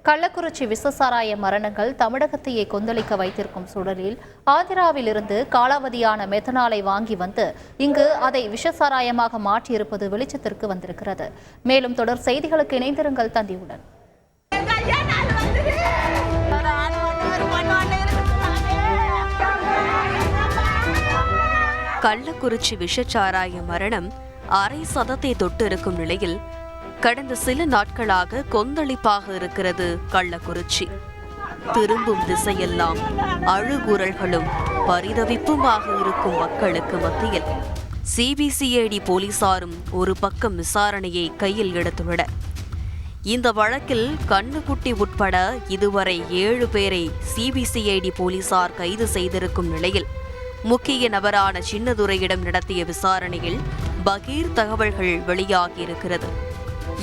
கள்ளக்குறிச்சி விஷசாராய மரணங்கள் தமிழகத்தையே கொந்தளிக்க வைத்திருக்கும் சூழலில் ஆந்திராவிலிருந்து காலாவதியான மெத்தனாலை வாங்கி வந்து இங்கு அதை விஷசாராயமாக மாற்றியிருப்பது வெளிச்சத்திற்கு வந்திருக்கிறது. மேலும் தொடர் செய்திகளுக்கு இணைந்திருங்கள் தந்தியுடன். கள்ளக்குறிச்சி விஷச்சாராய மரணம் அரை சதத்தை தொட்டிருக்கும் நிலையில் கடந்த சில நாட்களாக கொந்தளிப்பாக இருக்கிறது கள்ளக்குறிச்சி. திரும்பும் திசையெல்லாம் அழுகுரல்களும் பரிதவிப்புமாக இருக்கும் மக்களுக்கு மத்தியில் சிபிசிஐடி போலீசாரும் ஒரு பக்கம் விசாரணையை கையில் எடுத்துள்ளனர். இந்த வழக்கில் கண்ணுக்குட்டி உட்பட இதுவரை 7 பேரை சிபிசிஐடி போலீசார் கைது செய்திருக்கும் நிலையில் முக்கிய நபரான சின்னதுரையிடம் நடத்திய விசாரணையில் பகீர் தகவல்கள் வெளியாகியிருக்கிறது.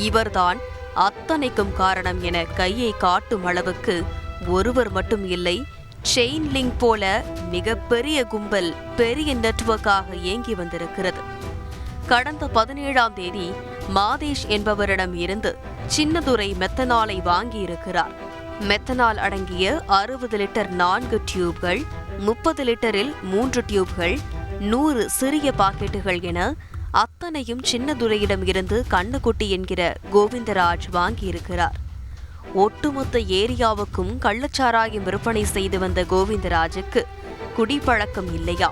இவர்தான் அத்தனைக்கும் காரணம் என கையை காட்டும் அளவுக்கு ஒருவர் மட்டும் இல்லை, செயின் லிங்க் போல மிகப்பெரிய கும்பல் பெரிய நெட்வொர்க்காக இயங்கி வந்திருக்கிறது. கடந்த 17ஆம் தேதி மாதேஷ் என்பவரிடம் இருந்து சின்னதுரை மெத்தனாலை வாங்கியிருக்கிறார். மெத்தனால் அடங்கிய 60 லிட்டர் 4 டியூப்கள், 30 லிட்டரில் 3 டியூப்கள், 100 சிறிய பாக்கெட்டுகள் என அத்தனையும் சின்னதுரையிடம் இருந்து கண்ணுக்குட்டி என்கிற கோவிந்தராஜ் வாங்கியிருக்கிறார். ஒட்டுமொத்த ஏரியாவுக்கும் கள்ளச்சாராயம் விற்பனை செய்து வந்த கோவிந்தராஜுக்கு குடிப்பழக்கம் இல்லையா?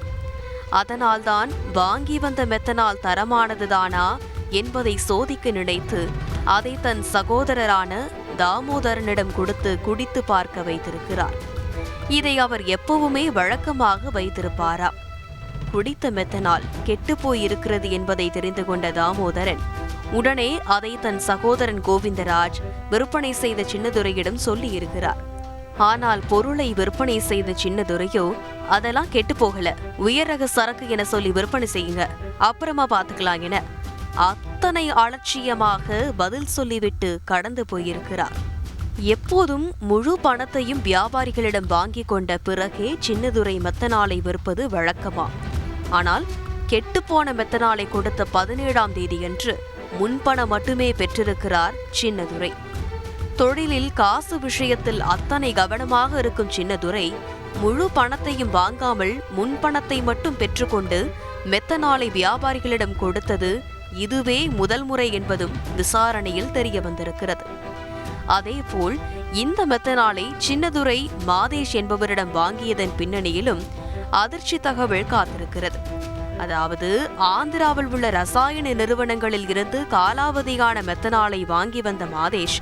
அதனால்தான் வாங்கி வந்த மெத்தனால் தரமானதுதானா என்பதை சோதிக்க நினைத்து அதை தன் சகோதரரான தாமோதரனிடம் கொடுத்து குடித்து பார்க்க வைத்திருக்கிறார். இதை அவர் எப்பவுமே வழக்கமாக வைத்திருப்பாரா? குடித்த மெத்தனால் கெட்டுப்போய் இருக்கிறது என்பதை தெரிந்து கொண்ட தாமோதரன் உடனே அதை தன் சகோதரன் கோவிந்தராஜ் விற்பனை செய்த சின்னதுரையிடம் சொல்லி இருக்கிறார். ஆனால் பொருளை விற்பனை செய்த சின்னதுரையோ அதெல்லாம் கெட்டு போகல, உயர் ரக சரக்கு என சொல்லி விற்பனை செய்யுங்க, அப்புறமா பாத்துக்கலாம் என அத்தனை அலட்சியமாக பதில் சொல்லிவிட்டு கடந்து போயிருக்கிறார். எப்போதும் முழு பணத்தையும் வியாபாரிகளிடம் வாங்கி கொண்ட பிறகே சின்னதுரை மெத்தனாலை விற்பது வழக்கமா? ஆனால் கெட்டுப்போன மெத்தனாலை கொடுத்த 17ஆம் தேதியன்று முன்பணம் மட்டுமே பெற்றிருக்கிறார் சின்னதுரை. தொழிலில் காசு விஷயத்தில் அத்தனை கவனமாக இருக்கும் சின்னதுரை முழு பணத்தையும் வாங்காமல் முன்பணத்தை மட்டும் பெற்றுக்கொண்டு மெத்தனாலை வியாபாரிகளிடம் கொடுத்தது இதுவே முதல் முறை என்பதும் விசாரணையில் தெரிய வந்திருக்கிறது. அதேபோல் இந்த மெத்தனாலை சின்னதுரை மாதேஷ் என்பவரிடம் வாங்கியதன் பின்னணியிலும் அதிர்ச்சி தகவல் காத்திருக்கிறது. அதாவது ஆந்திராவில் உள்ள ரசாயன நிறுவனங்களில் இருந்து காலாவதியான மெத்தனாலை வாங்கி வந்த மாதேஷ்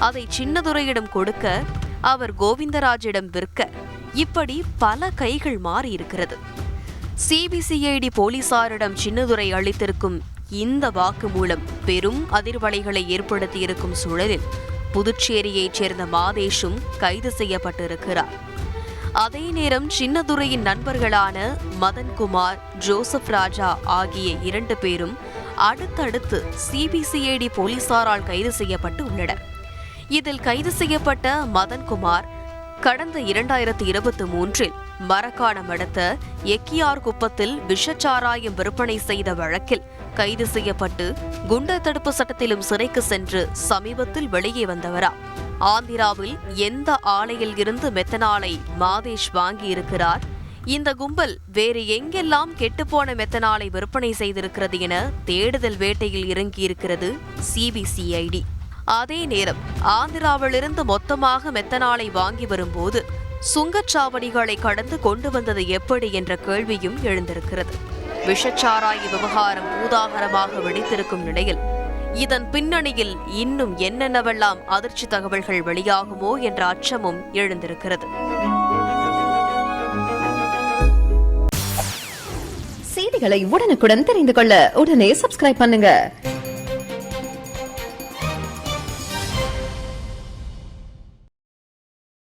அதை சின்னதுரையிடம் கொடுக்க, அவர் கோவிந்தராஜிடம் விற்க, இப்படி பல கைகள் மாறி இருக்கிறது. சிபிசிஐடி போலீசாரிடம் சின்னதுரை அளித்திருக்கும் இந்த வாக்குமூலம் பெரும் அதிர்வலைகளை ஏற்படுத்தியிருக்கும் சூழலில் புதுச்சேரியைச் சேர்ந்த மாதேஷும் கைது செய்யப்பட்டிருக்கிறார். அதே நேரம் சின்னதுரையின் நண்பர்களான மதன்குமார், ஜோசப் ராஜா ஆகிய 2 பேரும் அடுத்தடுத்து சிபிசிஐடி போலீசாரால் கைது செய்யப்பட்டு உள்ளனர். இதில் கைது செய்யப்பட்ட மதன்குமார் கடந்த 2023இல் மரக்காணம் அடுத்த எக்கியார் குப்பத்தில் விஷச்சாராயம் விற்பனை செய்த வழக்கில் கைது செய்யப்பட்டு குண்டர் தடுப்பு சட்டத்திலும் சிறைக்கு சென்று சமீபத்தில் வெளியே வந்தவரா? ஆந்திராவில் எந்த ஆலையில் இருந்து மெத்தனாலை மாதேஷ் வாங்கியிருக்கிறார்? இந்த கும்பல் வேறு எங்கெல்லாம் கெட்டுப்போன மெத்தனாலை விற்பனை செய்திருக்கிறது என தேடுதல் வேட்டையில் இறங்கியிருக்கிறது சிபிசிஐடி. அதே நேரம் ஆந்திராவிலிருந்து மொத்தமாக மெத்தனாலை வாங்கி வரும்போது சுங்கச்சாவடிகளை கடந்து கொண்டு வந்தது எப்படி என்ற கேள்வியும் எழுந்திருக்கிறது. விஷச்சாராய விவகாரம் பூதாகரமாக வெடித்திருக்கும் நிலையில் இதன் பின்னணியில் இன்னும் என்னென்னவெல்லாம் அதிர்ச்சி தகவல்கள் வெளியாகுமோ என்ற அச்சமும் எழுந்திருக்கிறது. செய்திகளை உடனுக்குடன் தெரிந்து கொள்ள உடனே சப்ஸ்கிரைப் பண்ணுங்க.